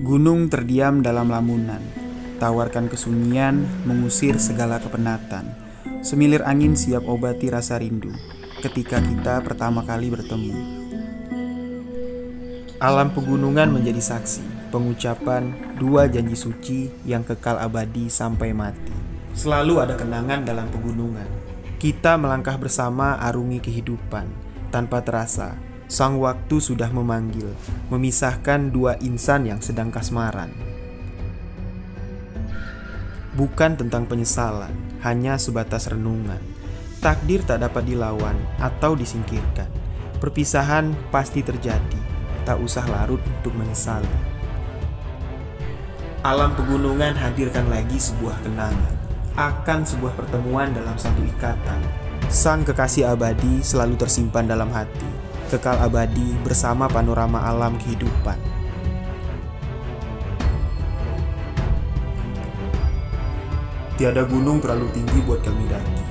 Gunung terdiam dalam lamunan, tawarkan kesunyian, mengusir segala kepenatan. Semilir angin siap obati rasa rindu ketika kita pertama kali bertemu. Alam pegunungan menjadi saksi, pengucapan dua janji suci yang kekal abadi sampai mati. Selalu ada kenangan dalam pegunungan. Kita melangkah bersama arungi kehidupan. Tanpa terasa, sang waktu sudah memanggil, memisahkan dua insan yang sedang kasmaran. Bukan tentang penyesalan, hanya sebatas renungan. Takdir tak dapat dilawan atau disingkirkan. Perpisahan pasti terjadi, tak usah larut untuk menyesali. Alam pegunungan hadirkan lagi sebuah kenangan, akan sebuah pertemuan dalam satu ikatan. Sang kekasih abadi selalu tersimpan dalam hati, kekal abadi bersama panorama alam kehidupan. Tiada gunung terlalu tinggi buat kami daki,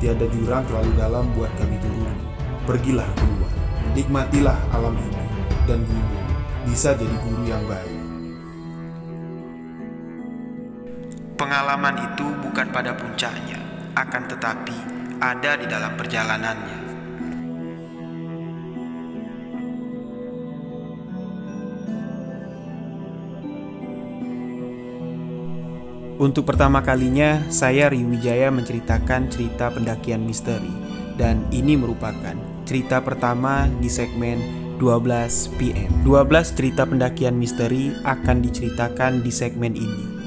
tiada jurang terlalu dalam buat kami turuni. Pergilah keluar, nikmatilah alam ini, dan gunung bisa jadi guru yang baik. Pengalaman itu bukan pada puncaknya, akan tetapi ada di dalam perjalanannya. Untuk pertama kalinya, saya Riwijaya menceritakan cerita pendakian misteri. Dan ini merupakan cerita pertama di segmen 12 PM. 12 cerita pendakian misteri akan diceritakan di segmen ini.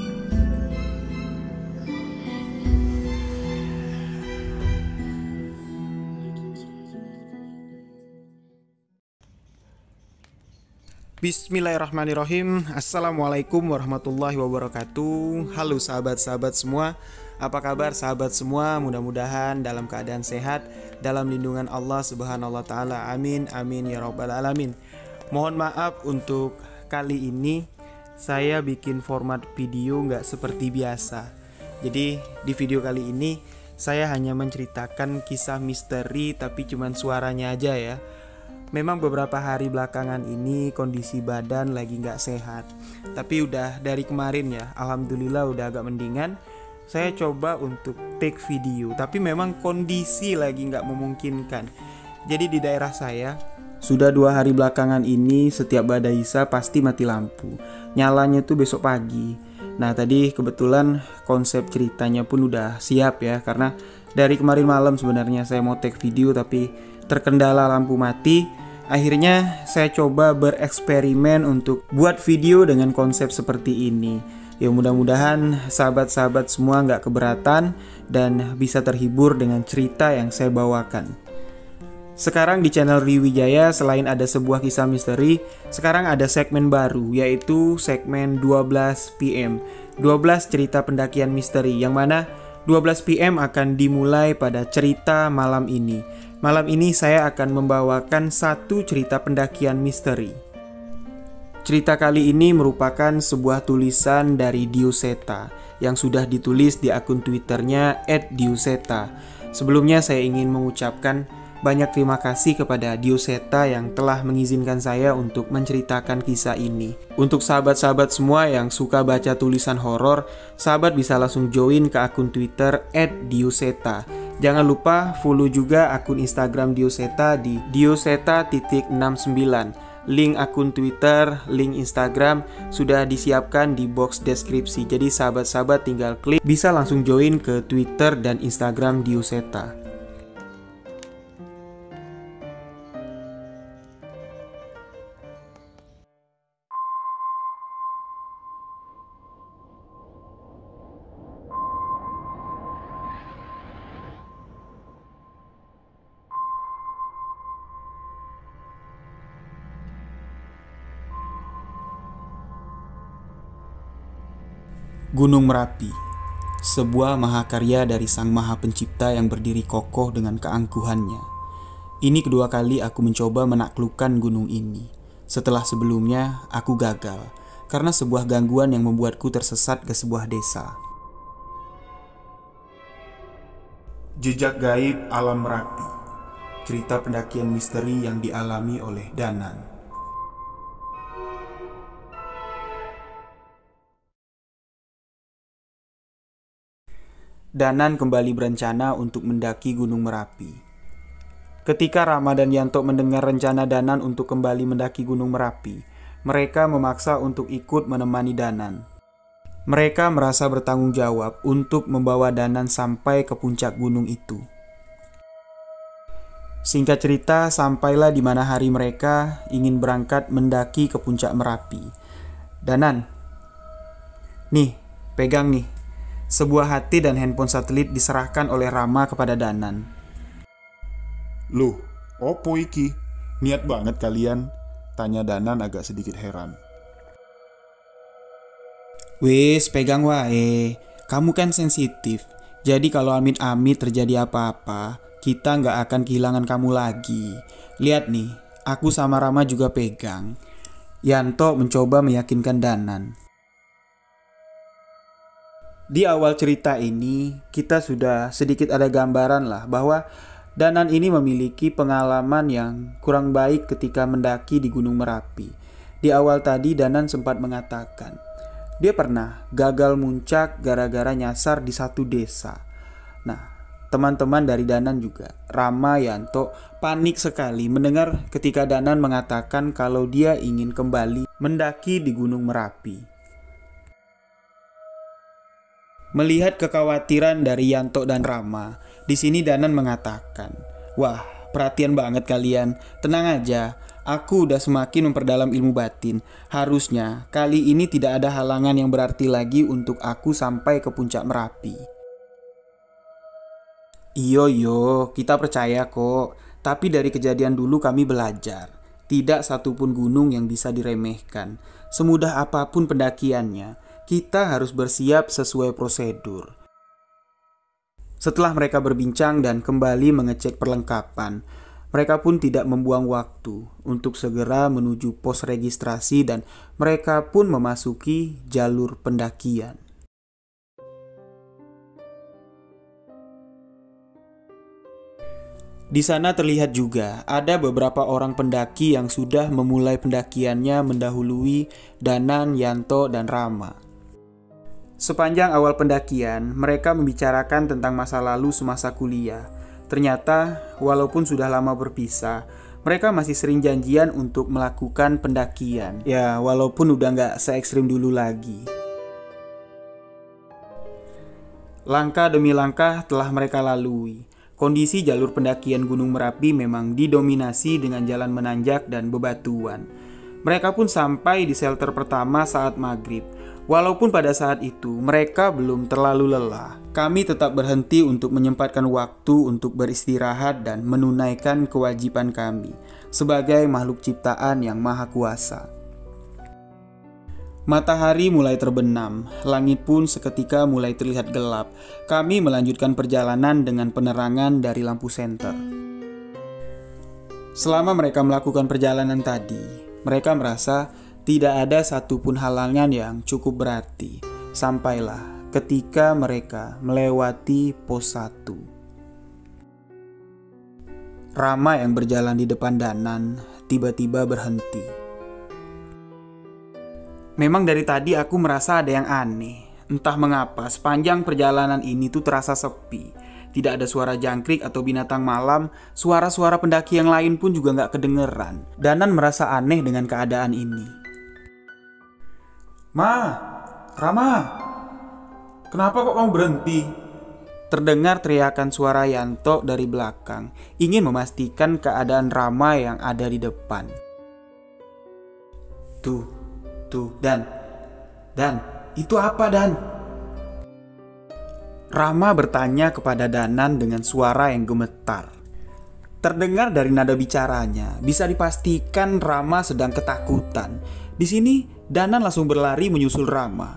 Bismillahirrahmanirrahim. Assalamualaikum warahmatullahi wabarakatuh. Halo sahabat-sahabat semua. Apa kabar sahabat semua? Mudah-mudahan dalam keadaan sehat, dalam lindungan Allah subhanahu wa ta'ala. Amin, amin ya rabbal alamin. Mohon maaf untuk kali ini saya bikin format video nggak seperti biasa. Jadi di video kali ini saya hanya menceritakan kisah misteri, tapi cuman suaranya aja ya. Memang beberapa hari belakangan ini kondisi badan lagi nggak sehat, tapi udah dari kemarin ya, alhamdulillah udah agak mendingan. Saya coba untuk take video, tapi memang kondisi lagi nggak memungkinkan. Jadi di daerah saya sudah 2 hari belakangan ini setiap badai isya pasti mati lampu. Nyalanya tuh besok pagi. Nah tadi kebetulan konsep ceritanya pun udah siap ya, karena dari kemarin malam sebenarnya saya mau take video tapi terkendala lampu mati. Akhirnya saya coba bereksperimen untuk buat video dengan konsep seperti ini. Ya mudah-mudahan sahabat-sahabat semua nggak keberatan dan bisa terhibur dengan cerita yang saya bawakan. Sekarang di channel Riwijaya selain ada sebuah kisah misteri, sekarang ada segmen baru, yaitu segmen 12 PM. 12 cerita pendakian misteri, yang mana 12 PM akan dimulai pada cerita malam ini. Malam ini saya akan membawakan satu cerita pendakian misteri. Cerita kali ini merupakan sebuah tulisan dari Dioseta yang sudah ditulis di akun Twitternya @dioseta. Sebelumnya saya ingin mengucapkan banyak terima kasih kepada Dioseta yang telah mengizinkan saya untuk menceritakan kisah ini. Untuk sahabat-sahabat semua yang suka baca tulisan horor, sahabat bisa langsung join ke akun Twitter @dioseta. Jangan lupa follow juga akun Instagram Dioseta di dioseta.69. Link akun Twitter, link Instagram sudah disiapkan di box deskripsi. Jadi sahabat-sahabat tinggal klik, bisa langsung join ke Twitter dan Instagram Dioseta. Gunung Merapi, sebuah mahakarya dari Sang Maha Pencipta yang berdiri kokoh dengan keangkuhannya. Ini kedua kali aku mencoba menaklukkan gunung ini. Setelah sebelumnya, aku gagal karena sebuah gangguan yang membuatku tersesat ke sebuah desa. Jejak gaib alam Merapi, cerita pendakian misteri yang dialami oleh Danan. Danan kembali berencana untuk mendaki Gunung Merapi. Ketika Rama dan Yanto mendengar rencana Danan untuk kembali mendaki Gunung Merapi, mereka memaksa untuk ikut menemani Danan. Mereka merasa bertanggung jawab untuk membawa Danan sampai ke puncak gunung itu. Singkat cerita, sampailah di mana hari mereka ingin berangkat mendaki ke puncak Merapi. Danan, nih, pegang nih. Sebuah hati dan handphone satelit diserahkan oleh Rama kepada Danan. Loh, opo iki? Niat banget kalian? Tanya Danan agak sedikit heran. Wes, pegang wae. Kamu kan sensitif. Jadi kalau amit-amit terjadi apa-apa, kita nggak akan kehilangan kamu lagi. Lihat nih, aku sama Rama juga pegang. Yanto mencoba meyakinkan Danan. Di awal cerita ini, kita sudah sedikit ada gambaran lah bahwa Danan ini memiliki pengalaman yang kurang baik ketika mendaki di Gunung Merapi. Di awal tadi Danan sempat mengatakan, dia pernah gagal muncak gara-gara nyasar di satu desa. Nah, teman-teman dari Danan juga, Rama, Yanto, panik sekali mendengar ketika Danan mengatakan kalau dia ingin kembali mendaki di Gunung Merapi. Melihat kekhawatiran dari Yanto dan Rama, di sini Danan mengatakan, "Wah, perhatian banget kalian. Tenang aja, aku udah semakin memperdalam ilmu batin. Harusnya kali ini tidak ada halangan yang berarti lagi untuk aku sampai ke puncak Merapi." Iyo, kita percaya kok. Tapi dari kejadian dulu kami belajar. Tidak satupun gunung yang bisa diremehkan. Semudah apapun pendakiannya, kita harus bersiap sesuai prosedur. Setelah mereka berbincang dan kembali mengecek perlengkapan, mereka pun tidak membuang waktu untuk segera menuju pos registrasi dan mereka pun memasuki jalur pendakian. Di sana terlihat juga ada beberapa orang pendaki yang sudah memulai pendakiannya mendahului Danan, Yanto, dan Rama. Sepanjang awal pendakian, mereka membicarakan tentang masa lalu semasa kuliah. Ternyata, walaupun sudah lama berpisah, mereka masih sering janjian untuk melakukan pendakian. Ya, walaupun udah nggak se-ekstrim dulu lagi. Langkah demi langkah telah mereka lalui. Kondisi jalur pendakian Gunung Merapi memang didominasi dengan jalan menanjak dan bebatuan. Mereka pun sampai di shelter pertama saat maghrib. Walaupun pada saat itu mereka belum terlalu lelah, kami tetap berhenti untuk menyempatkan waktu untuk beristirahat dan menunaikan kewajiban kami sebagai makhluk ciptaan yang maha kuasa. Matahari mulai terbenam, langit pun seketika mulai terlihat gelap. Kami melanjutkan perjalanan dengan penerangan dari lampu senter. Selama mereka melakukan perjalanan tadi, mereka merasa tidak ada satupun halangan yang cukup berarti. Sampailah ketika mereka melewati pos 1. Rama yang berjalan di depan Danan tiba-tiba berhenti. Memang dari tadi aku merasa ada yang aneh. Entah mengapa sepanjang perjalanan ini tuh terasa sepi. Tidak ada suara jangkrik atau binatang malam. Suara-suara pendaki yang lain pun juga gak kedengeran. Danan merasa aneh dengan keadaan ini. Rama, kenapa kok kamu berhenti? Terdengar teriakan suara Yanto dari belakang, ingin memastikan keadaan Rama yang ada di depan. Tuh, Dan, itu apa, Dan? Rama bertanya kepada Danan dengan suara yang gemetar. Terdengar dari nada bicaranya, bisa dipastikan Rama sedang ketakutan. Di sini, Danan langsung berlari menyusul Rama.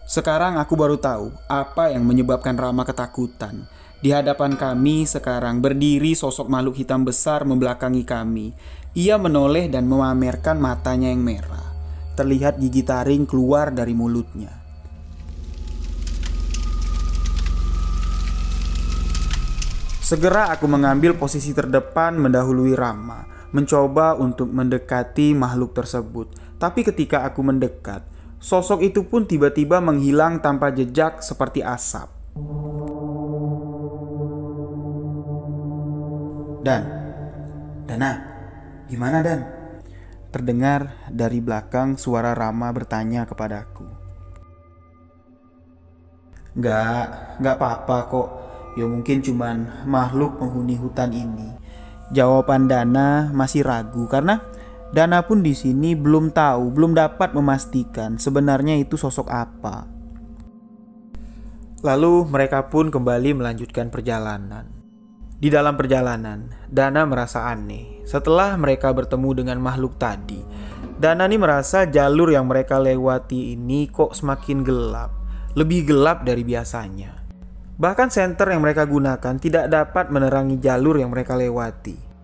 Sekarang aku baru tahu apa yang menyebabkan Rama ketakutan. Di hadapan kami sekarang berdiri sosok makhluk hitam besar membelakangi kami. Ia menoleh dan memamerkan matanya yang merah. Terlihat gigi taring keluar dari mulutnya. Segera aku mengambil posisi terdepan mendahului Rama, mencoba untuk mendekati makhluk tersebut. Tapi ketika aku mendekat, Sosok itu pun tiba-tiba menghilang tanpa jejak seperti asap. Dana, gimana Dan? Terdengar dari belakang suara Rama bertanya kepadaku. Nggak apa-apa kok. Ya mungkin cuman makhluk penghuni hutan ini. Jawaban Dana masih ragu karena Dana pun di sini belum tahu, belum dapat memastikan sebenarnya itu sosok apa. Lalu mereka pun kembali melanjutkan perjalanan. Di dalam perjalanan, Dana merasa aneh. Setelah mereka bertemu dengan makhluk tadi, Dana ini merasa jalur yang mereka lewati ini kok semakin gelap. Lebih gelap dari biasanya. Bahkan senter yang mereka gunakan tidak dapat menerangi jalur yang mereka lewati.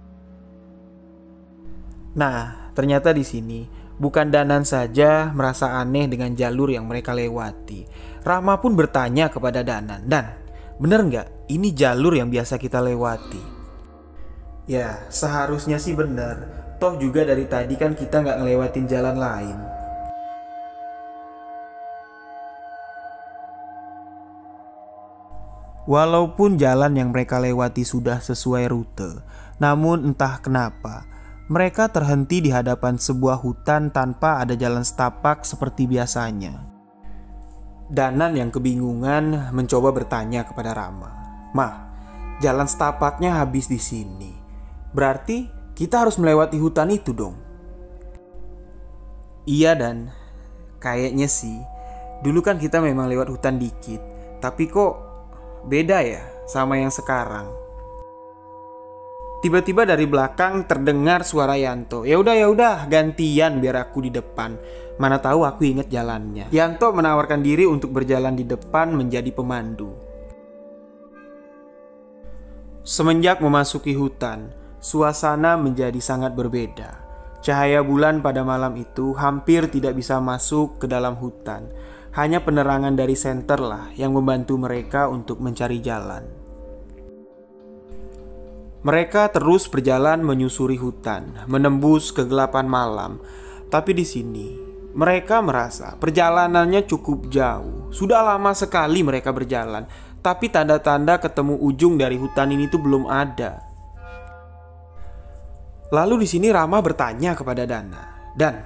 Nah, ternyata di sini bukan Danan saja merasa aneh dengan jalur yang mereka lewati. Rama pun bertanya kepada Danan, "Dan, bener nggak ini jalur yang biasa kita lewati?" Ya, seharusnya sih bener. Toh juga dari tadi kan kita nggak ngelewatin jalan lain. Walaupun jalan yang mereka lewati sudah sesuai rute, namun entah kenapa mereka terhenti di hadapan sebuah hutan tanpa ada jalan setapak seperti biasanya. Danan yang kebingungan mencoba bertanya kepada Rama, "Mah, jalan setapaknya habis di sini. Berarti kita harus melewati hutan itu dong?" "Iya Dan, kayaknya sih. Dulu kan kita memang lewat hutan dikit, tapi kok beda ya sama yang sekarang." Tiba-tiba dari belakang terdengar suara Yanto. Ya udah, gantian biar aku di depan. Mana tahu aku inget jalannya." Yanto menawarkan diri untuk berjalan di depan menjadi pemandu. Semenjak memasuki hutan, suasana menjadi sangat berbeda. Cahaya bulan pada malam itu hampir tidak bisa masuk ke dalam hutan. Hanya penerangan dari senter lah yang membantu mereka untuk mencari jalan. Mereka terus berjalan menyusuri hutan, menembus kegelapan malam. Tapi di sini mereka merasa perjalanannya cukup jauh. Sudah lama sekali mereka berjalan, tapi tanda-tanda ketemu ujung dari hutan ini tuh belum ada. Lalu di sini Rama bertanya kepada Dana, "Dan,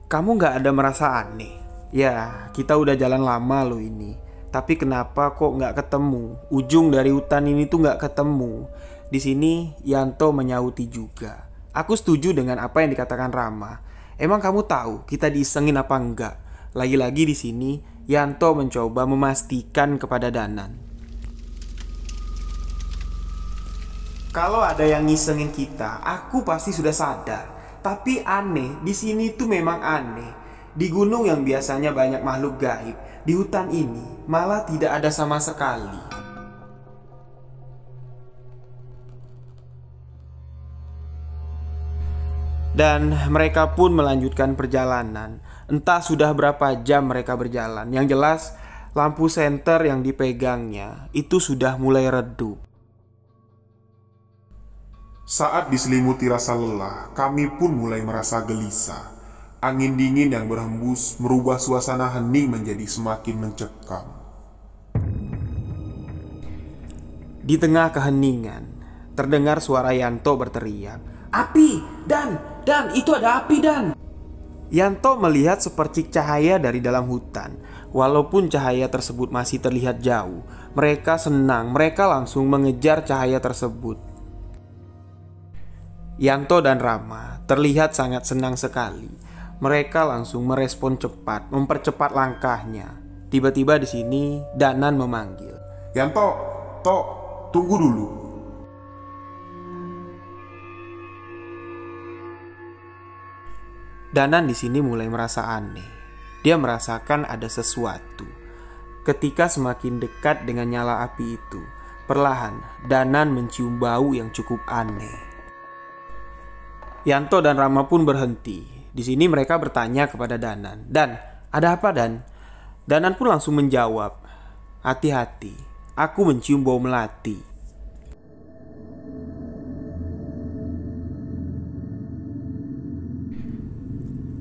kamu nggak ada merasa aneh? Ya, kita udah jalan lama loh ini. Tapi kenapa kok nggak ketemu? Ujung dari hutan ini tuh nggak ketemu." Di sini Yanto menyauti juga. "Aku setuju dengan apa yang dikatakan Rama. Emang kamu tahu kita diisengin apa enggak?" Lagi-lagi di sini Yanto mencoba memastikan kepada Danan. "Kalau ada yang ngisengin kita, aku pasti sudah sadar. Tapi aneh, di sini tuh memang aneh. Di gunung yang biasanya banyak makhluk gaib, di hutan ini malah tidak ada sama sekali." Dan mereka pun melanjutkan perjalanan. Entah sudah berapa jam mereka berjalan. Yang jelas lampu senter yang dipegangnya itu sudah mulai redup. Saat diselimuti rasa lelah, kami pun mulai merasa gelisah. Angin dingin yang berhembus merubah suasana hening menjadi semakin mencekam. Di tengah keheningan, terdengar suara Yanto berteriak, "Api! Dan, itu ada api, Dan!" Yanto melihat sepercik cahaya dari dalam hutan. Walaupun cahaya tersebut masih terlihat jauh, mereka senang, mereka langsung mengejar cahaya tersebut. Yanto dan Rama terlihat sangat senang sekali. Mereka langsung merespon cepat, mempercepat langkahnya. Tiba-tiba di sini Danan memanggil, "Yanto, tunggu dulu." Danan di sini mulai merasa aneh. Dia merasakan ada sesuatu. Ketika semakin dekat dengan nyala api itu, perlahan Danan mencium bau yang cukup aneh. Yanto dan Rama pun berhenti. Di sini mereka bertanya kepada Danan, "Dan, ada apa Dan?" Danan pun langsung menjawab, "Hati-hati, aku mencium bau melati."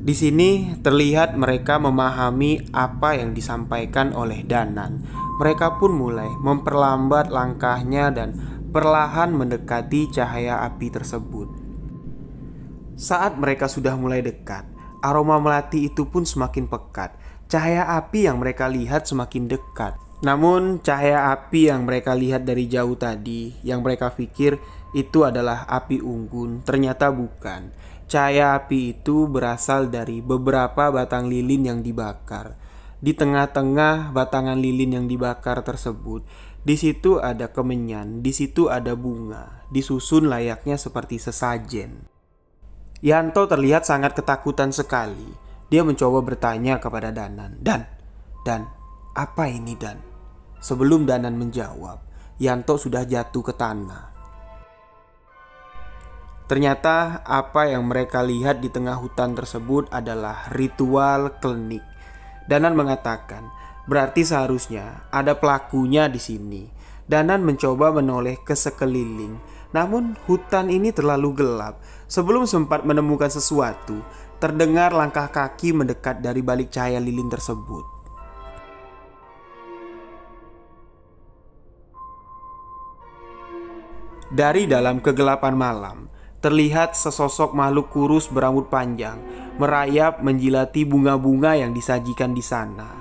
Di sini terlihat mereka memahami apa yang disampaikan oleh Danan. Mereka pun mulai memperlambat langkahnya dan perlahan mendekati cahaya api tersebut. Saat mereka sudah mulai dekat, aroma melati itu pun semakin pekat. Cahaya api yang mereka lihat semakin dekat. Namun cahaya api yang mereka lihat dari jauh tadi, yang mereka pikir itu adalah api unggun, ternyata bukan. Cahaya api itu berasal dari beberapa batang lilin yang dibakar. Di tengah-tengah batangan lilin yang dibakar tersebut, di situ ada kemenyan, di situ ada bunga, disusun layaknya seperti sesajen. Yanto terlihat sangat ketakutan sekali. Dia mencoba bertanya kepada Danan, Dan, apa ini Dan?" Sebelum Danan menjawab, Yanto sudah jatuh ke tanah. Ternyata apa yang mereka lihat di tengah hutan tersebut adalah ritual klinik. Danan mengatakan, berarti seharusnya ada pelakunya di sini. Danan mencoba menoleh ke sekeliling, namun hutan ini terlalu gelap. Sebelum sempat menemukan sesuatu, terdengar langkah kaki mendekat dari balik cahaya lilin tersebut. Dari dalam kegelapan malam, terlihat sesosok makhluk kurus berambut panjang merayap menjilati bunga-bunga yang disajikan di sana.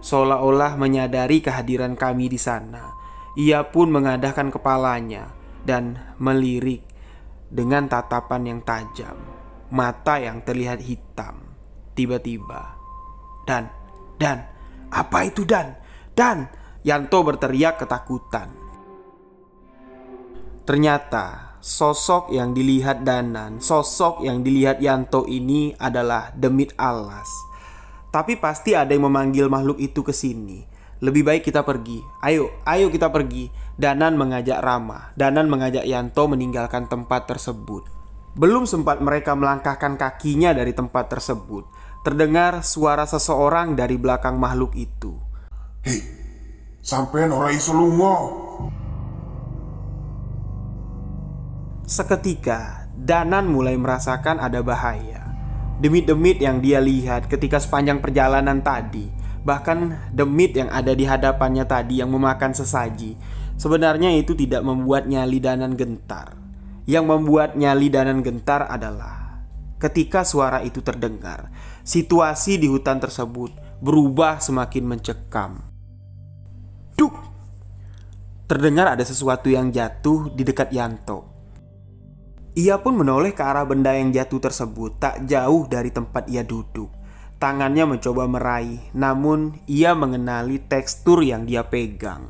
Seolah-olah menyadari kehadiran kami di sana, ia pun mengadahkan kepalanya dan melirik dengan tatapan yang tajam, mata yang terlihat hitam. Tiba-tiba, Dan, apa itu Dan? Dan, Yanto berteriak ketakutan. Ternyata sosok yang dilihat Danan, sosok yang dilihat Yanto ini adalah demit alas. Tapi pasti ada yang memanggil makhluk itu ke sini. Lebih baik kita pergi. Ayo kita pergi. Danan mengajak Rama. Danan mengajak Yanto meninggalkan tempat tersebut. Belum sempat mereka melangkahkan kakinya dari tempat tersebut, terdengar suara seseorang dari belakang makhluk itu. "Hei, sampean ora iso lunga." Seketika, Danan mulai merasakan ada bahaya. Demit-demit yang dia lihat ketika sepanjang perjalanan tadi, bahkan demit yang ada di hadapannya tadi yang memakan sesaji, sebenarnya itu tidak membuat nyali Danan gentar. Yang membuat nyali Danan gentar adalah ketika suara itu terdengar, situasi di hutan tersebut berubah semakin mencekam. Duk! Terdengar ada sesuatu yang jatuh di dekat Yanto. Ia pun menoleh ke arah benda yang jatuh tersebut tak jauh dari tempat ia duduk. Tangannya mencoba meraih, namun ia mengenali tekstur yang dia pegang.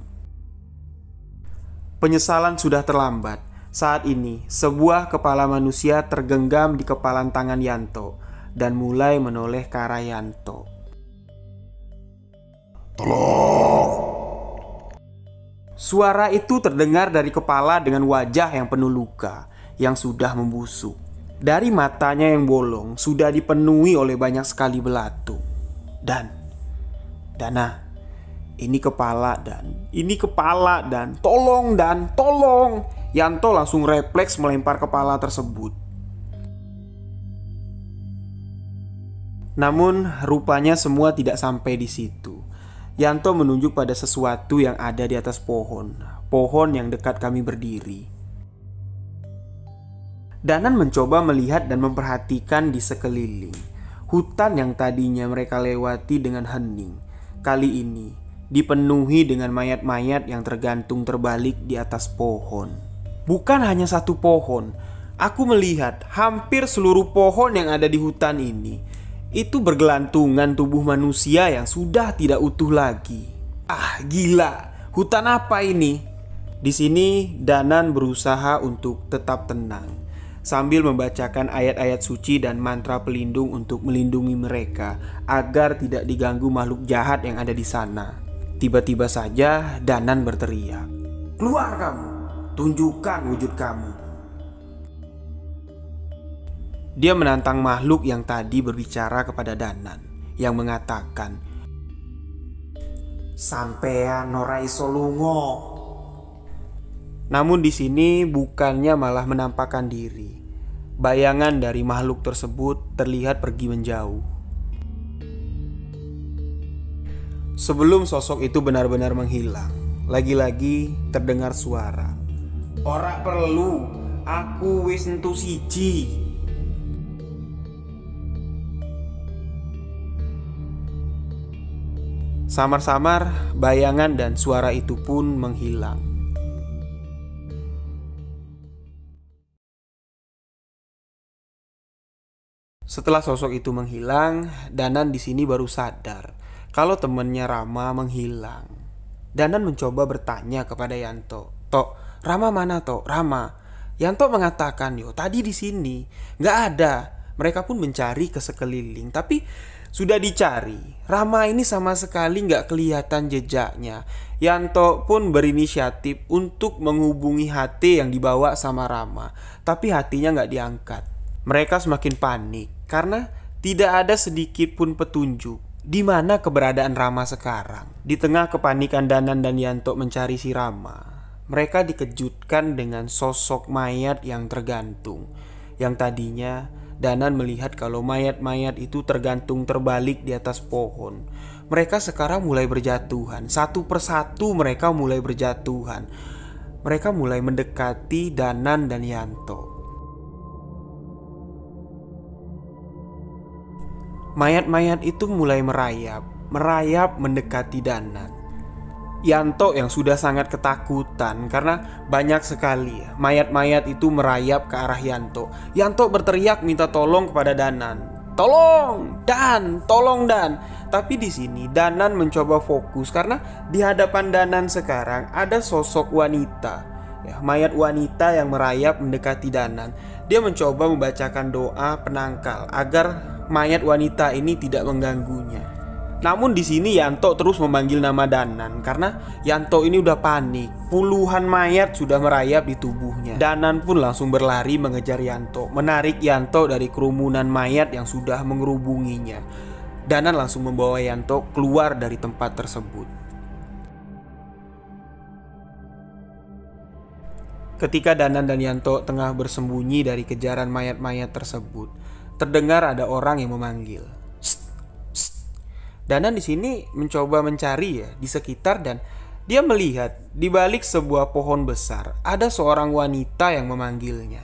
Penyesalan sudah terlambat. Saat ini, sebuah kepala manusia tergenggam di kepalan tangan Yanto dan mulai menoleh ke arah Yanto. "Tolong!" Suara itu terdengar dari kepala dengan wajah yang penuh luka, yang sudah membusuk. Dari matanya yang bolong sudah dipenuhi oleh banyak sekali belatung. Dana, ini kepala Dan, tolong Dan, tolong. Yanto langsung refleks melempar kepala tersebut. Namun rupanya semua tidak sampai di situ. Yanto menunjuk pada sesuatu yang ada di atas pohon yang dekat kami berdiri. Danan mencoba melihat dan memperhatikan di sekeliling. Hutan yang tadinya mereka lewati dengan hening, kali ini dipenuhi dengan mayat-mayat yang tergantung terbalik di atas pohon. Bukan hanya satu pohon, aku melihat hampir seluruh pohon yang ada di hutan ini itu bergelantungan tubuh manusia yang sudah tidak utuh lagi. Ah, gila, hutan apa ini? Di sini Danan berusaha untuk tetap tenang sambil membacakan ayat-ayat suci dan mantra pelindung untuk melindungi mereka agar tidak diganggu makhluk jahat yang ada di sana. Tiba-tiba saja Danan berteriak, "Keluar kamu, tunjukkan wujud kamu." Dia menantang makhluk yang tadi berbicara kepada Danan, yang mengatakan, "Sampean ora iso lunga." Namun di sini bukannya malah menampakkan diri. bayangan dari makhluk tersebut terlihat pergi menjauh. Sebelum sosok itu benar-benar menghilang, lagi-lagi terdengar suara. "Ora perlu, aku wis entu siji." Samar-samar bayangan dan suara itu pun menghilang. Setelah sosok itu menghilang, Danan di sini baru sadar kalau temannya Rama menghilang. Danan mencoba bertanya kepada Yanto, "Tok, Rama mana, Tok? Rama?" Yanto mengatakan, "Yo, tadi di sini, nggak ada." Mereka pun mencari ke sekeliling, tapi sudah dicari, Rama ini sama sekali nggak kelihatan jejaknya. Yanto pun berinisiatif untuk menghubungi HT yang dibawa sama Rama, tapi hatinya nggak diangkat. Mereka semakin panik karena tidak ada sedikit pun petunjuk di mana keberadaan Rama sekarang. Di tengah kepanikan Danan dan Yanto mencari si Rama, mereka dikejutkan dengan sosok mayat yang tergantung. Yang tadinya Danan melihat kalau mayat-mayat itu tergantung terbalik di atas pohon. Mereka sekarang mulai berjatuhan. Satu persatu mereka mulai berjatuhan. Mereka mulai mendekati Danan dan Yanto. Mayat-mayat itu mulai merayap mendekati Danan. Yanto yang sudah sangat ketakutan karena banyak sekali mayat-mayat itu merayap ke arah Yanto. Yanto berteriak minta tolong kepada Danan. "Tolong, Dan, tolong Dan." Tapi di sini Danan mencoba fokus karena di hadapan Danan sekarang ada sosok wanita. Mayat wanita yang merayap mendekati Danan. Dia mencoba membacakan doa penangkal agar mayat wanita ini tidak mengganggunya. Namun di sini Yanto terus memanggil nama Danan karena Yanto ini udah panik. Puluhan mayat sudah merayap di tubuhnya. Danan pun langsung berlari mengejar Yanto, menarik Yanto dari kerumunan mayat yang sudah mengerubunginya. Danan langsung membawa Yanto keluar dari tempat tersebut. Ketika Danan dan Yanto tengah bersembunyi dari kejaran mayat-mayat tersebut, terdengar ada orang yang memanggil. Danan di sini mencoba mencari di sekitar dan dia melihat di balik sebuah pohon besar ada seorang wanita yang memanggilnya.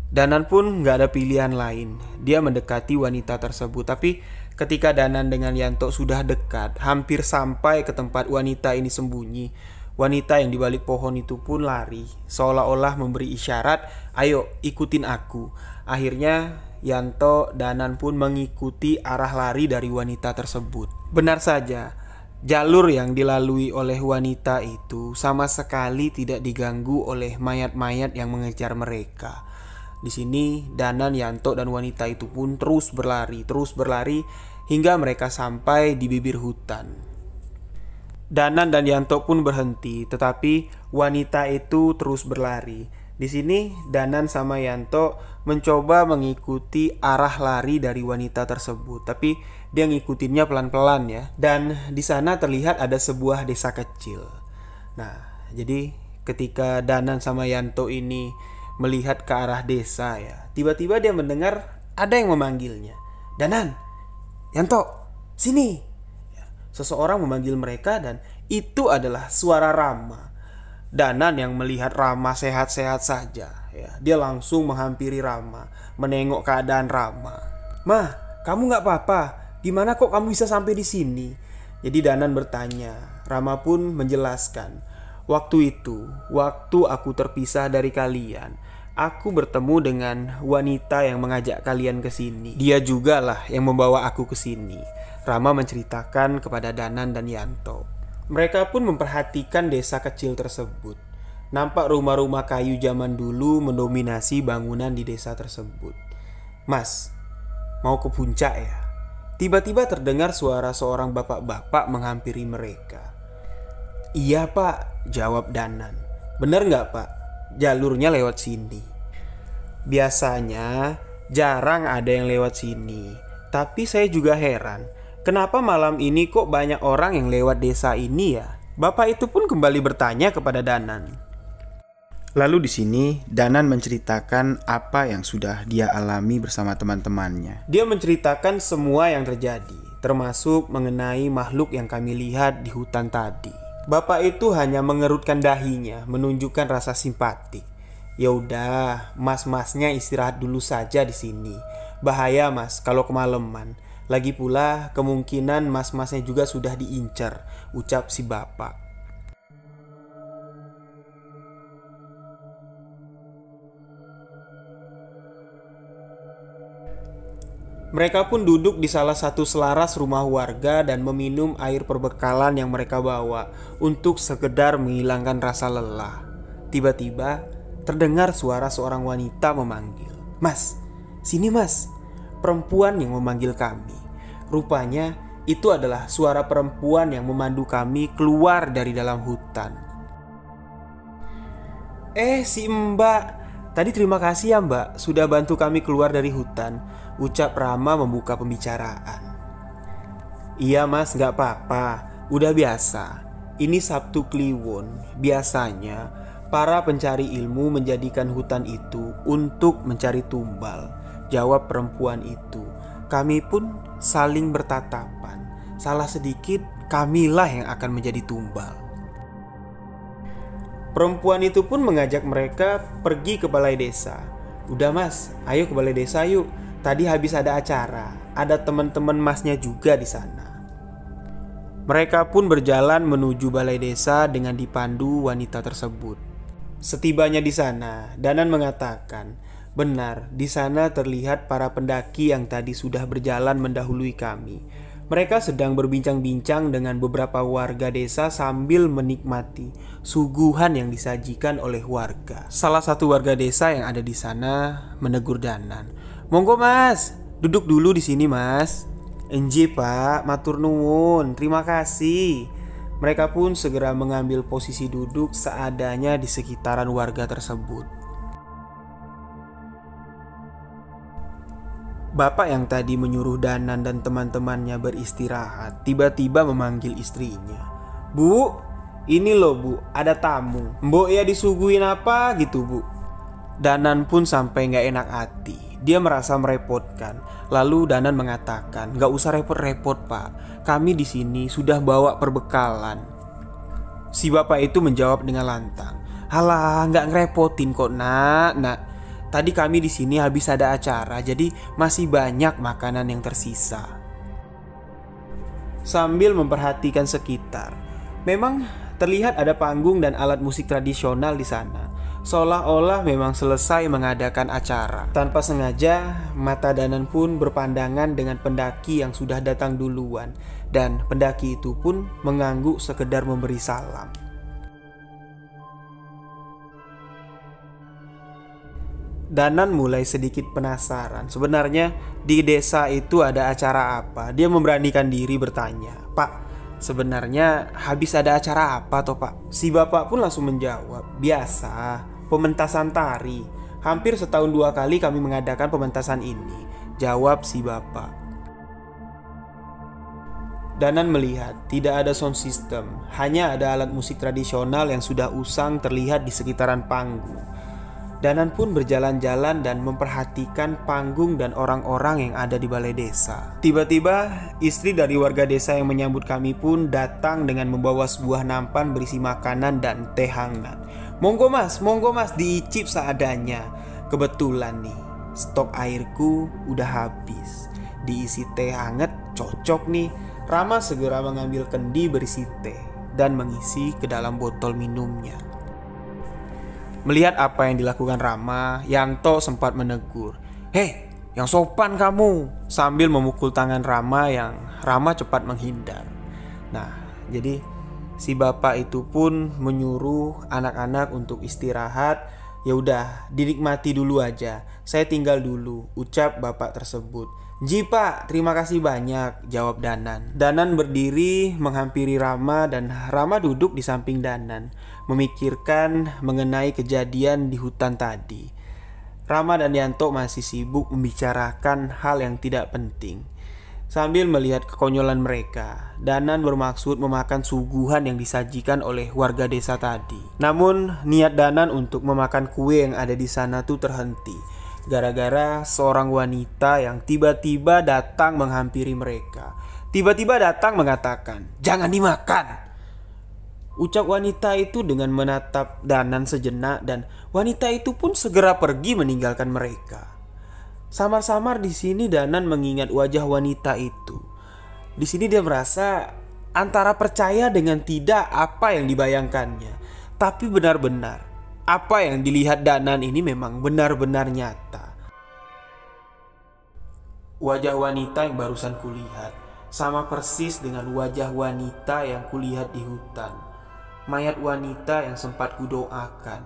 Danan pun nggak ada pilihan lain. Dia mendekati wanita tersebut. Tapi ketika Danan dengan Yanto sudah dekat, hampir sampai ke tempat wanita ini sembunyi, wanita yang di balik pohon itu pun lari, seolah-olah memberi isyarat, "Ayo ikutin aku." Akhirnya Yanto, Danan pun mengikuti arah lari dari wanita tersebut. Benar saja, jalur yang dilalui oleh wanita itu sama sekali tidak diganggu oleh mayat-mayat yang mengejar mereka. Di sini Danan, Yanto, dan wanita itu pun terus berlari hingga mereka sampai di bibir hutan. Danan dan Yanto pun berhenti, tetapi wanita itu terus berlari. Di sini Danan sama Yanto mencoba mengikuti arah lari dari wanita tersebut, tapi dia ngikutinnya pelan-pelan ya. Dan di sana terlihat ada sebuah desa kecil. Nah, jadi ketika Danan sama Yanto ini melihat ke arah desa ya, tiba-tiba dia mendengar ada yang memanggilnya. "Danan, Yanto, sini." Seseorang memanggil mereka dan itu adalah suara Rama. Danan yang melihat Rama sehat-sehat saja ya, dia langsung menghampiri Rama, menengok keadaan Rama. "Mah, kamu nggak apa-apa? Gimana kok kamu bisa sampai di sini?" Jadi Danan bertanya. Rama pun menjelaskan, "Waktu itu, waktu aku terpisah dari kalian, aku bertemu dengan wanita yang mengajak kalian ke sini. Dia juga lah yang membawa aku ke sini." Rama menceritakan kepada Danan dan Yanto. Mereka pun memperhatikan desa kecil tersebut. Nampak rumah-rumah kayu zaman dulu mendominasi bangunan di desa tersebut. "Mas, mau ke puncak ya?" Tiba-tiba terdengar suara seorang bapak-bapak menghampiri mereka. "Iya pak," jawab Danan. "Bener nggak pak? Jalurnya lewat sini." Biasanya jarang ada yang lewat sini. Tapi saya juga heran, kenapa malam ini kok banyak orang yang lewat desa ini ya? Bapak itu pun kembali bertanya kepada Danan. Lalu di sini Danan menceritakan apa yang sudah dia alami bersama teman-temannya. Dia menceritakan semua yang terjadi, termasuk mengenai makhluk yang kami lihat di hutan tadi. Bapak itu hanya mengerutkan dahinya, menunjukkan rasa simpati. Ya udah, mas-masnya istirahat dulu saja di sini. Bahaya mas kalau kemalaman. Lagi pula kemungkinan mas-masnya juga sudah diincar, ucap si bapak. Mereka pun duduk di salah satu selaras rumah warga dan meminum air perbekalan yang mereka bawa untuk sekedar menghilangkan rasa lelah. Tiba-tiba terdengar suara seorang wanita memanggil, "Mas, sini mas." Perempuan yang memanggil kami. Rupanya itu adalah suara perempuan yang memandu kami keluar dari dalam hutan. Si mbak, tadi terima kasih ya mbak sudah bantu kami keluar dari hutan, ucap Rama membuka pembicaraan. Iya mas, gak apa-apa, udah biasa. Ini Sabtu Kliwon. Biasanya para pencari ilmu menjadikan hutan itu untuk mencari tumbal, jawab perempuan itu. Kami pun saling bertatapan. Salah sedikit, kamilah yang akan menjadi tumbal. Perempuan itu pun mengajak mereka pergi ke balai desa. Udah mas, ayo ke balai desa yuk. Tadi habis ada acara. Ada teman-teman masnya juga di sana. Mereka pun berjalan menuju balai desa dengan dipandu wanita tersebut. Setibanya di sana, Danan mengatakan, benar, di sana terlihat para pendaki yang tadi sudah berjalan mendahului kami. Mereka sedang berbincang-bincang dengan beberapa warga desa sambil menikmati suguhan yang disajikan oleh warga. Salah satu warga desa yang ada di sana menegur Danan. "Monggo mas, duduk dulu di sini mas." "Enji pak, matur nuwun, terima kasih." Mereka pun segera mengambil posisi duduk seadanya di sekitaran warga tersebut. Bapak yang tadi menyuruh Danan dan teman-temannya beristirahat tiba-tiba memanggil istrinya. "Bu, ini loh bu, ada tamu. Mbok ya disuguhin apa gitu bu?" Danan pun sampai gak enak hati. Dia merasa merepotkan. Lalu Danan mengatakan, "Gak usah repot-repot pak, kami di sini sudah bawa perbekalan." Si bapak itu menjawab dengan lantang, "Halah, gak ngerepotin kok nak. Tadi kami di sini habis ada acara, jadi masih banyak makanan yang tersisa." Sambil memperhatikan sekitar, memang terlihat ada panggung dan alat musik tradisional di sana. Seolah-olah memang selesai mengadakan acara. Tanpa sengaja, mata Danan pun berpandangan dengan pendaki yang sudah datang duluan, dan pendaki itu pun mengangguk sekedar memberi salam. Danan mulai sedikit penasaran. Sebenarnya di desa itu ada acara apa? Dia memberanikan diri bertanya, "Pak, sebenarnya habis ada acara apa toh pak?" Si bapak pun langsung menjawab, "Biasa, pementasan tari. Hampir setahun 2 kali kami mengadakan pementasan ini," jawab si bapak. Danan melihat tidak ada sound system, hanya ada alat musik tradisional yang sudah usang terlihat di sekitaran panggung. Danan pun berjalan-jalan dan memperhatikan panggung dan orang-orang yang ada di balai desa. Tiba-tiba istri dari warga desa yang menyambut kami pun datang dengan membawa sebuah nampan berisi makanan dan teh hangat. Monggo mas, diicip seadanya. Kebetulan nih, stok airku udah habis. Diisi teh hangat cocok nih." Rama segera mengambil kendi berisi teh dan mengisi ke dalam botol minumnya. Melihat apa yang dilakukan Rama, Yanto sempat menegur, "Hei, yang sopan kamu," sambil memukul tangan Rama yang Rama cepat menghindar. Nah, jadi si bapak itu pun menyuruh anak-anak untuk istirahat. "Ya udah, dinikmati dulu aja. Saya tinggal dulu," ucap bapak tersebut. "Ji pak, terima kasih banyak," jawab Danan. Danan berdiri menghampiri Rama dan Rama duduk di samping Danan, memikirkan mengenai kejadian di hutan tadi. Rama dan Yanto masih sibuk membicarakan hal yang tidak penting. Sambil melihat kekonyolan mereka, Danan bermaksud memakan suguhan yang disajikan oleh warga desa tadi. Namun niat Danan untuk memakan kue yang ada di sana tuh terhenti gara-gara seorang wanita yang tiba-tiba datang menghampiri mereka. Tiba-tiba datang mengatakan, "Jangan dimakan." Ucap wanita itu dengan menatap Danan sejenak, dan wanita itu pun segera pergi meninggalkan mereka. Samar-samar di sini Danan mengingat wajah wanita itu. Di sini dia merasa antara percaya dengan tidak apa yang dibayangkannya. Tapi benar-benar apa yang dilihat Danan ini memang benar-benar nyata. Wajah wanita yang barusan kulihat sama persis dengan wajah wanita yang kulihat di hutan. Mayat wanita yang sempat kudoakan.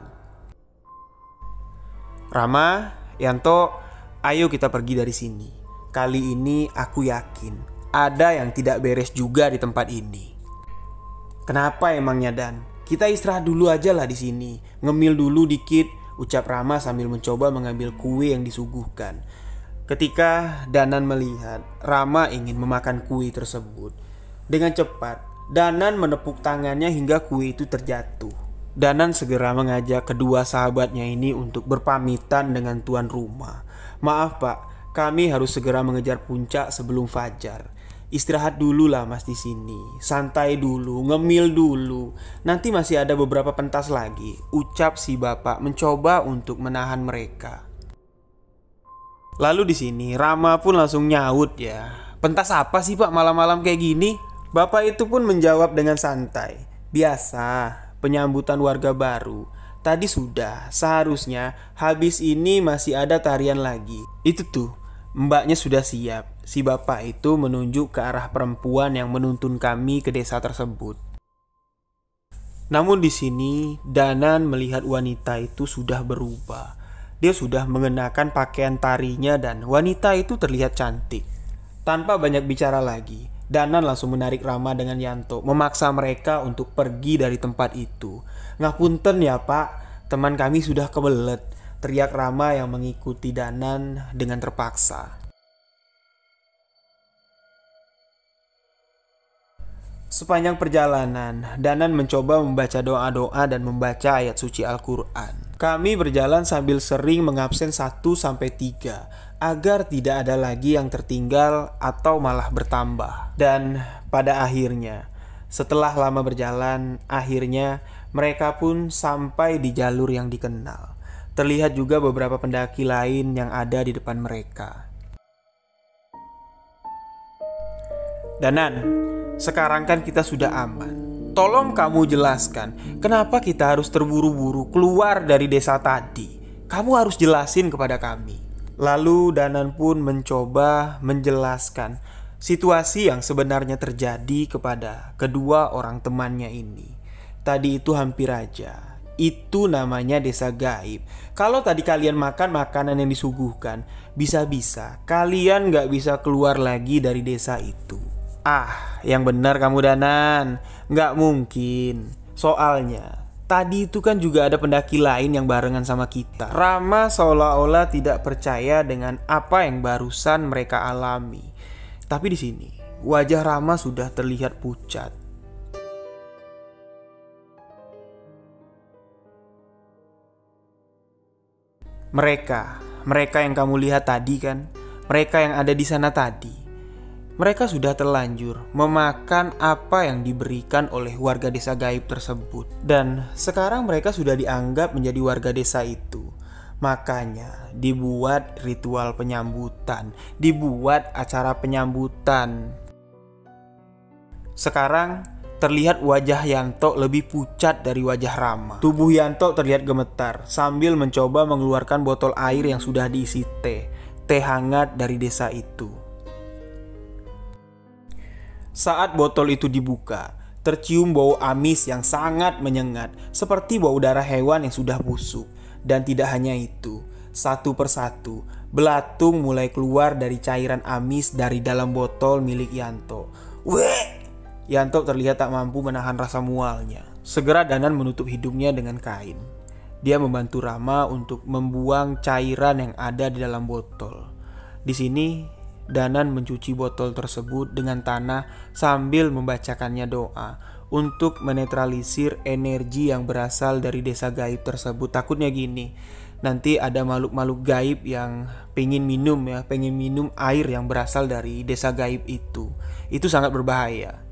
"Rama, Yanto, ayo kita pergi dari sini. Kali ini aku yakin ada yang tidak beres juga di tempat ini." "Kenapa emangnya, Dan? Kita istirahat dulu aja lah di sini. Ngemil dulu dikit," ucap Rama sambil mencoba mengambil kue yang disuguhkan. Ketika Danan melihat Rama ingin memakan kue tersebut, dengan cepat Danan menepuk tangannya hingga kue itu terjatuh. Danan segera mengajak kedua sahabatnya ini untuk berpamitan dengan tuan rumah. "Maaf Pak, kami harus segera mengejar puncak sebelum fajar. Istirahat dulu lah Mas di sini. Santai dulu, ngemil dulu. Nanti masih ada beberapa pentas lagi," ucap si bapak mencoba untuk menahan mereka. Lalu di sini Rama pun langsung nyaut, "Ya, pentas apa sih Pak malam-malam kayak gini?" Bapak itu pun menjawab dengan santai, "Biasa, penyambutan warga baru. Tadi sudah, seharusnya habis ini masih ada tarian lagi. Itu tuh, mbaknya sudah siap." Si bapak itu menunjuk ke arah perempuan yang menuntun kami ke desa tersebut. Namun di sini Danan melihat wanita itu sudah berubah. Dia sudah mengenakan pakaian tarinya dan wanita itu terlihat cantik. Tanpa banyak bicara lagi, Danan langsung menarik Rama dengan Yanto, memaksa mereka untuk pergi dari tempat itu. "Ngapunten ya Pak, teman kami sudah kebelet," teriak Rama yang mengikuti Danan dengan terpaksa. Sepanjang perjalanan, Danan mencoba membaca doa-doa dan membaca ayat suci Al-Quran. Kami berjalan sambil sering mengabsen 1-3 agar tidak ada lagi yang tertinggal atau malah bertambah. Dan pada akhirnya, setelah lama berjalan, akhirnya mereka pun sampai di jalur yang dikenal. Terlihat juga beberapa pendaki lain yang ada di depan mereka. "Danan, sekarang kan kita sudah aman. Tolong kamu jelaskan kenapa kita harus terburu-buru keluar dari desa tadi. Kamu harus jelasin kepada kami." Lalu Danan pun mencoba menjelaskan situasi yang sebenarnya terjadi kepada kedua orang temannya ini. Tadi itu hampir aja. Itu namanya desa gaib. Kalau tadi kalian makan makanan yang disuguhkan, bisa-bisa kalian gak bisa keluar lagi dari desa itu. "Ah, yang benar kamu Danan. Gak mungkin. Soalnya tadi itu kan juga ada pendaki lain yang barengan sama kita." Rama seolah-olah tidak percaya dengan apa yang barusan mereka alami. Tapi di sini wajah Rama sudah terlihat pucat. Mereka yang kamu lihat tadi kan, mereka yang ada di sana tadi, mereka sudah terlanjur memakan apa yang diberikan oleh warga desa gaib tersebut. Dan sekarang mereka sudah dianggap menjadi warga desa itu. Makanya dibuat ritual penyambutan, dibuat acara penyambutan. Sekarang terlihat wajah Yanto lebih pucat dari wajah Rama. Tubuh Yanto terlihat gemetar sambil mencoba mengeluarkan botol air yang sudah diisi teh hangat dari desa itu. Saat botol itu dibuka, tercium bau amis yang sangat menyengat, seperti bau darah hewan yang sudah busuk. Dan tidak hanya itu, satu persatu belatung mulai keluar dari cairan amis dari dalam botol milik Yanto. "Weh!" Yanto terlihat tak mampu menahan rasa mualnya. Segera Danan menutup hidungnya dengan kain. Dia membantu Rama untuk membuang cairan yang ada di dalam botol. Di sini Danan mencuci botol tersebut dengan tanah sambil membacakannya doa untuk menetralisir energi yang berasal dari desa gaib tersebut. Takutnya gini, nanti ada makhluk-makhluk gaib yang pengen minum air yang berasal dari desa gaib itu. Itu sangat berbahaya.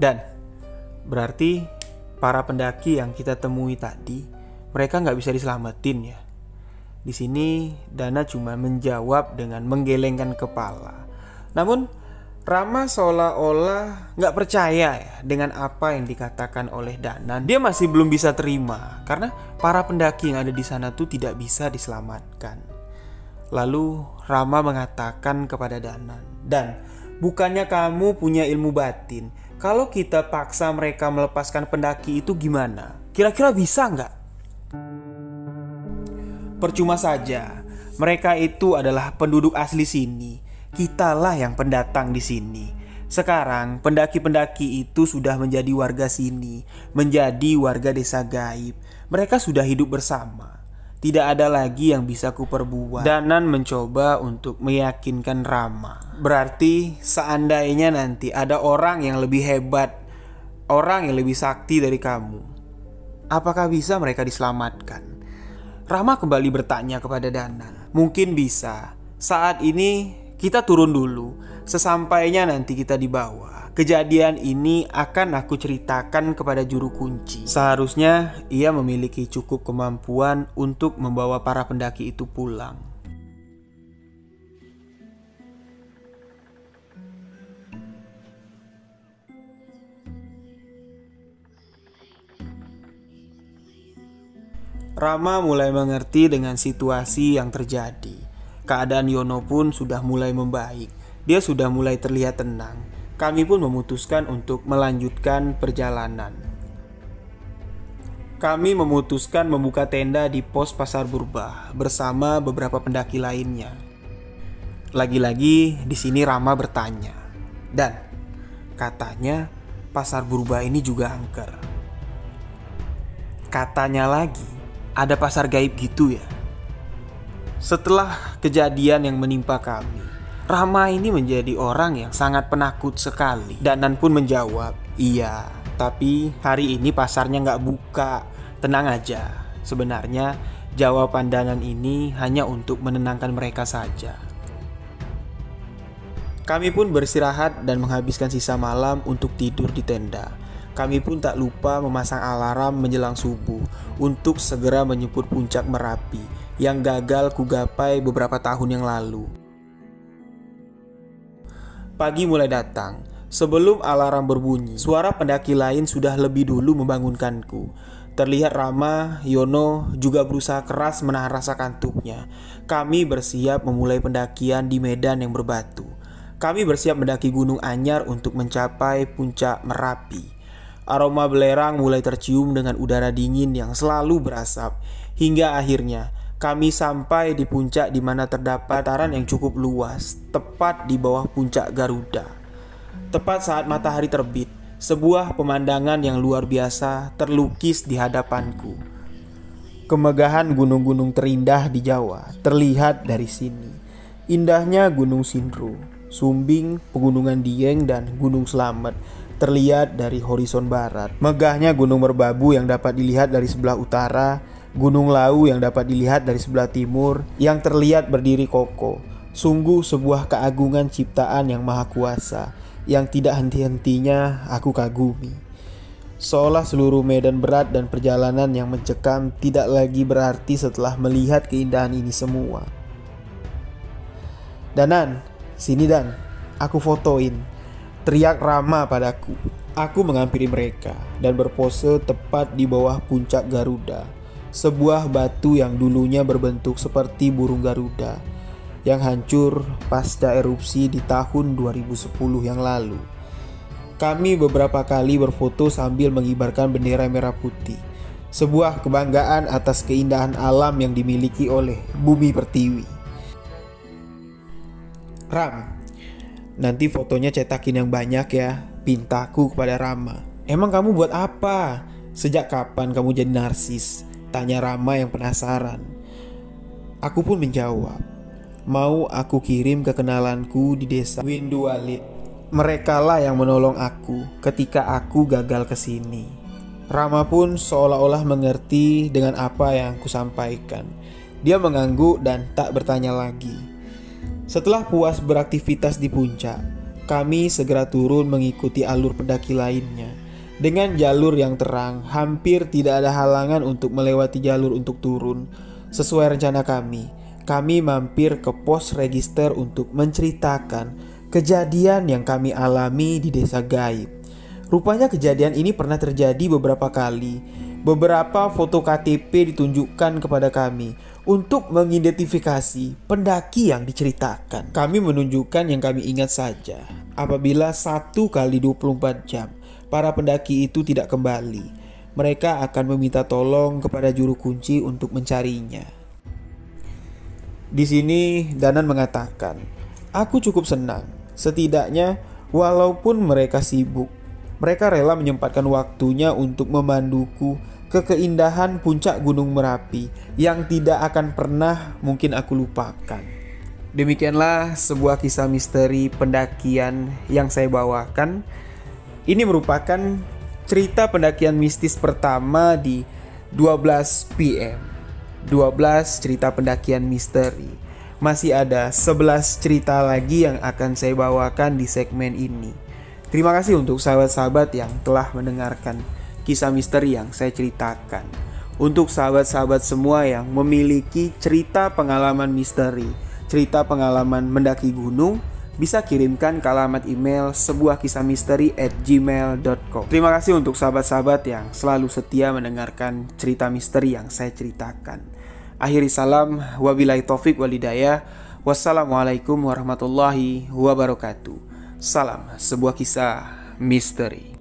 Dan berarti para pendaki yang kita temui tadi, mereka nggak bisa diselamatin ya. Di sini Dana cuma menjawab dengan menggelengkan kepala. Namun Rama seolah-olah nggak percaya ya dengan apa yang dikatakan oleh Danan. Dia masih belum bisa terima karena para pendaki yang ada di sana tuh tidak bisa diselamatkan. Lalu Rama mengatakan kepada Danan, "Dan bukannya kamu punya ilmu batin? Kalau kita paksa mereka melepaskan pendaki itu gimana? Kira-kira bisa nggak?" Percuma saja, mereka itu adalah penduduk asli sini. Kitalah yang pendatang di sini. Sekarang pendaki-pendaki itu sudah menjadi warga sini, menjadi warga desa gaib. Mereka sudah hidup bersama. Tidak ada lagi yang bisa kuperbuat. Danan mencoba untuk meyakinkan Rama. Berarti seandainya nanti ada orang yang lebih hebat, orang yang lebih sakti dari kamu, apakah bisa mereka diselamatkan? Rama kembali bertanya kepada Danan. Mungkin bisa. Saat ini kita turun dulu. Sesampainya nanti kita di bawah, kejadian ini akan aku ceritakan kepada juru kunci. Seharusnya ia memiliki cukup kemampuan untuk membawa para pendaki itu pulang. Rama mulai mengerti dengan situasi yang terjadi. Keadaan Yono pun sudah mulai membaik. Dia sudah mulai terlihat tenang. Kami pun memutuskan untuk melanjutkan perjalanan. Kami memutuskan membuka tenda di pos Pasar Burba bersama beberapa pendaki lainnya. Lagi-lagi di sini Rama bertanya, "Dan katanya Pasar Burba ini juga angker. Katanya lagi ada pasar gaib gitu ya?" Setelah kejadian yang menimpa kami, Rama ini menjadi orang yang sangat penakut sekali. Danan pun menjawab, "Iya, tapi hari ini pasarnya nggak buka. Tenang aja. Sebenarnya jawaban Danan ini hanya untuk menenangkan mereka saja." Kami pun beristirahat dan menghabiskan sisa malam untuk tidur di tenda. Kami pun tak lupa memasang alarm menjelang subuh untuk segera menyebut puncak Merapi yang gagal kugapai beberapa tahun yang lalu. Pagi mulai datang. Sebelum alarm berbunyi, suara pendaki lain sudah lebih dulu membangunkanku. Terlihat Rama, Yono juga berusaha keras menahan rasa kantuknya. Kami bersiap memulai pendakian di medan yang berbatu. Kami bersiap mendaki Gunung Anyar untuk mencapai puncak Merapi. Aroma belerang mulai tercium dengan udara dingin yang selalu berasap. Hingga akhirnya kami sampai di puncak di mana terdapat dataran yang cukup luas, tepat di bawah puncak Garuda. Tepat saat matahari terbit, sebuah pemandangan yang luar biasa terlukis di hadapanku. Kemegahan gunung-gunung terindah di Jawa terlihat dari sini. Indahnya Gunung Sindro, Sumbing, Pegunungan Dieng, dan Gunung Slamet terlihat dari horizon barat. Megahnya Gunung Merbabu yang dapat dilihat dari sebelah utara, Gunung Lau yang dapat dilihat dari sebelah timur, yang terlihat berdiri kokoh. Sungguh sebuah keagungan ciptaan yang maha kuasa, yang tidak henti-hentinya aku kagumi. Seolah seluruh medan berat dan perjalanan yang mencekam tidak lagi berarti setelah melihat keindahan ini semua. "Danan, sini Dan, aku fotoin," teriak Rama padaku. Aku menghampiri mereka dan berpose tepat di bawah puncak Garuda, sebuah batu yang dulunya berbentuk seperti burung Garuda yang hancur pasca erupsi di tahun 2010 yang lalu. Kami beberapa kali berfoto sambil mengibarkan bendera merah putih, sebuah kebanggaan atas keindahan alam yang dimiliki oleh bumi pertiwi. "Ram, nanti fotonya cetakin yang banyak ya," pintaku kepada Rama. "Emang kamu buat apa? Sejak kapan kamu jadi narsis?" tanya Rama yang penasaran. Aku pun menjawab, mau aku kirim ke kenalanku di desa Windu Walid. Merekalah yang menolong aku ketika aku gagal ke sini. Rama pun seolah-olah mengerti dengan apa yang kusampaikan. Dia mengangguk dan tak bertanya lagi. Setelah puas beraktivitas di puncak, kami segera turun mengikuti alur pendaki lainnya. Dengan jalur yang terang, hampir tidak ada halangan untuk melewati jalur untuk turun. Sesuai rencana kami mampir ke pos register untuk menceritakan kejadian yang kami alami di desa gaib. Rupanya kejadian ini pernah terjadi beberapa kali. Beberapa foto KTP ditunjukkan kepada kami untuk mengidentifikasi pendaki yang diceritakan. Kami menunjukkan yang kami ingat saja. Apabila 1 kali 24 jam para pendaki itu tidak kembali, mereka akan meminta tolong kepada juru kunci untuk mencarinya. Di sini Danan mengatakan, "Aku cukup senang. Setidaknya walaupun mereka sibuk, mereka rela menyempatkan waktunya untuk memanduku ke keindahan puncak Gunung Merapi yang tidak akan pernah mungkin aku lupakan." Demikianlah sebuah kisah misteri pendakian yang saya bawakan. Ini merupakan cerita pendakian mistis pertama di 12 PM. 12 cerita pendakian misteri. Masih ada 11 cerita lagi yang akan saya bawakan di segmen ini. Terima kasih untuk sahabat-sahabat yang telah mendengarkan kisah misteri yang saya ceritakan. Untuk sahabat-sahabat semua yang memiliki cerita pengalaman misteri, cerita pengalaman mendaki gunung, bisa kirimkan ke alamat email sebuahkisahmisteri@gmail.com. Terima kasih untuk sahabat-sahabat yang selalu setia mendengarkan cerita misteri yang saya ceritakan. Akhiri salam, wabillahi taufik walhidayah. Wassalamualaikum warahmatullahi wabarakatuh. Salam sebuah kisah misteri.